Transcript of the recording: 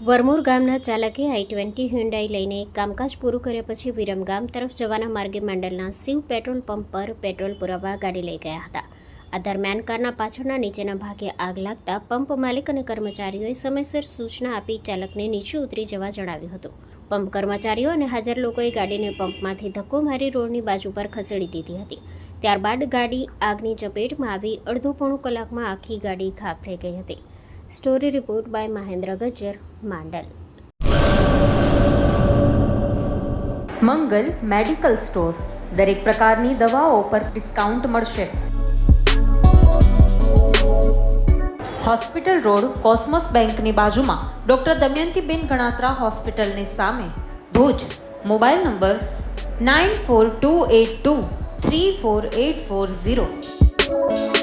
વરમોર ગામના ચાલકે i20 Hyundai લઈને કામકાજ પૂરું કર્યા પછી વિરમગામ તરફ જવાના માર્ગે માંડલના શિવ પેટ્રોલ પંપ પર પેટ્રોલ પુરાવવા ગાડી લઈ ગયા હતા. આ દરમિયાન કારના પાછળના નીચેના ભાગે આગ લાગતા પંપ માલિક અને કર્મચારીઓએ સમયસર સૂચના આપી ચાલકને નીચે ઉતરી જવા જણાવ્યું હતું. પંપ કર્મચારીઓ અને હાજર લોકોએ ગાડીને પંપમાંથી ધક્કો મારી રોડની બાજુ પર ખસેડી દીધી હતી. ત્યારબાદ ગાડી આગની ચપેટમાં આવી અડધો-પોણો કલાકમાં આખી ગાડી ખાક થઈ ગઈ હતી. Story report by Mahendra Gajjar, Mandal. Mangal medical store. દરેક પ્રકારની દવાઓ પર ડિસ્કાઉન્ટ મળશે. હોસ્પિટલ રોડ, કોસ્મોસ બેંકની બાજુમાં, ડૉક્ટર દમયંતીબેન ગણાત્રા હોસ્પિટલની સામે, ભુજ. Mobile number 9428234840.